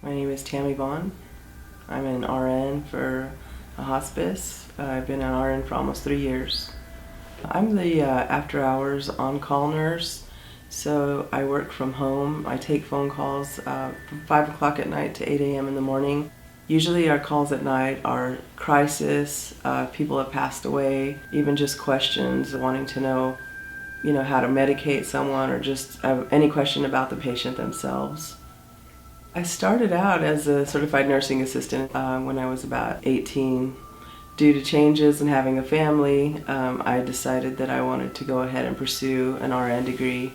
My name is Vaughn. I'm an RN for a hospice. I've been an RN for almost 3 years. I'm the after-hours on-call nurse, so I work from home. I take phone calls from 5 o'clock at night to 8 a.m. in the morning. Usually our calls at night are crisis, people have passed away, even just questions, wanting to know, how to medicate someone or just any question about the patient themselves. I started out as a certified nursing assistant when I was about 18. Due to changes and having a family, I decided that I wanted to go ahead and pursue an RN degree.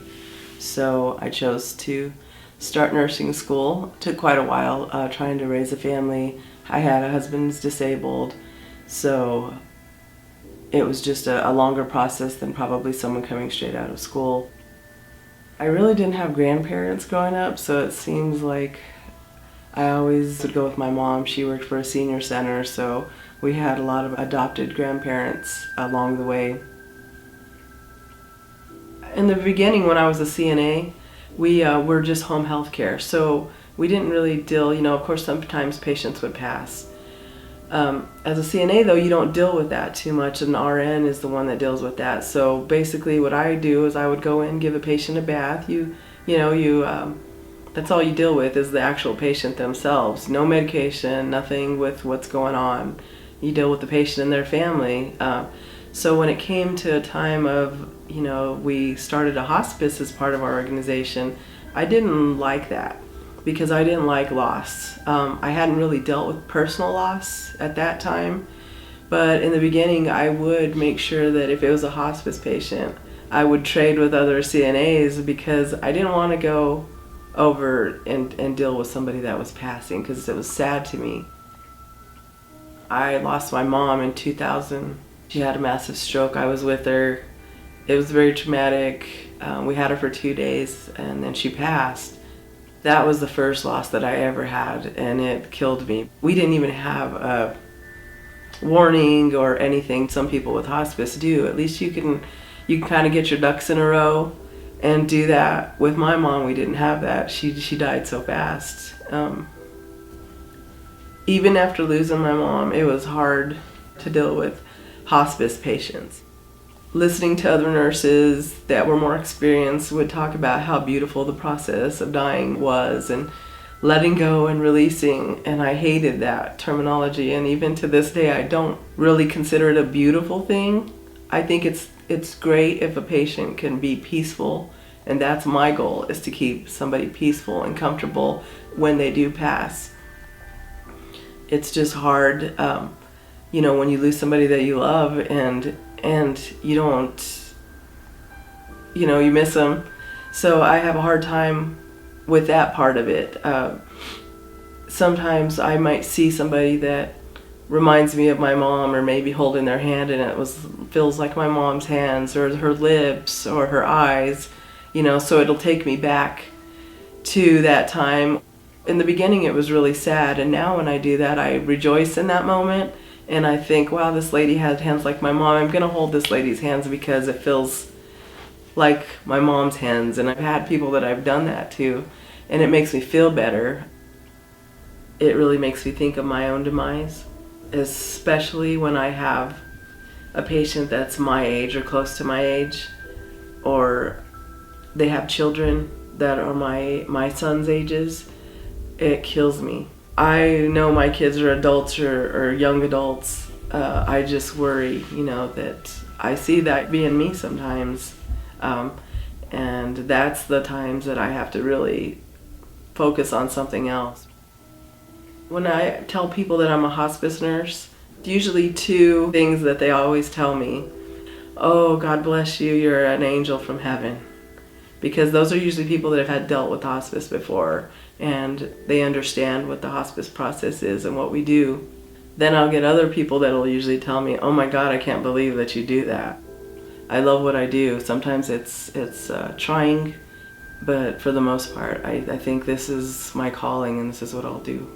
So I chose to start nursing school. It took quite a while trying to raise a family. I had a husband who's disabled, so it was just a longer process than probably someone coming straight out of school. I really didn't have grandparents growing up, so it seems like I always would go with my mom. She worked for a senior center, so we had a lot of adopted grandparents along the way. In the beginning, when I was a CNA, we were just home health care, so we didn't really deal, of course sometimes patients would pass. As a CNA though, you don't deal with that too much, and RN is the one that deals with that. So basically what I do is I would go in, give a patient a bath. That's all you deal with is the actual patient themselves. No medication, nothing with what's going on. You deal with the patient and their family. So when it came to a time of, we started a hospice as part of our organization, I didn't like that because I didn't like loss. I hadn't really dealt with personal loss at that time, but in the beginning I would make sure that if it was a hospice patient, I would trade with other CNAs because I didn't want to go over and deal with somebody that was passing because it was sad to me. I lost my mom in 2000. She had a massive stroke. I was with her. It was very traumatic. We had her for 2 days and then she passed. That was the first loss that I ever had, and it killed me. We didn't even have a warning or anything. Some people with hospice do. At least you can kind of get your ducks in a row and do that. With my mom, we didn't have that. She died so fast. Even after losing my mom, it was hard to deal with hospice patients. Listening to other nurses that were more experienced would talk about how beautiful the process of dying was and letting go and releasing, and I hated that terminology, and even to this day I don't really consider it a beautiful thing. I think it's great if a patient can be peaceful, and that's my goal, is to keep somebody peaceful and comfortable when they do pass. It's just hard, when you lose somebody that you love and you don't, you miss them. So I have a hard time with that part of it. Sometimes I might see somebody that reminds me of my mom, or maybe holding their hand and it feels like my mom's hands or her lips or her eyes, so it'll take me back to that time. In the beginning it was really sad, and now when I do that I rejoice in that moment. And I think, wow, this lady had hands like my mom. I'm gonna hold this lady's hands because it feels like my mom's hands. And I've had people that I've done that to, and it makes me feel better. It really makes me think of my own demise, especially when I have a patient that's my age or close to my age, or they have children that are my son's ages. It kills me. I know my kids are adults or young adults. I just worry, that I see that being me sometimes. And that's the times that I have to really focus on something else. When I tell people that I'm a hospice nurse, usually 2 things that they always tell me. Oh, God bless you, you're an angel from heaven. Because those are usually people that have had dealt with hospice before, and they understand what the hospice process is and what we do. Then I'll get other people that will usually tell me, oh my God, I can't believe that you do that. I love what I do. Sometimes it's trying, but for the most part, I think this is my calling and this is what I'll do.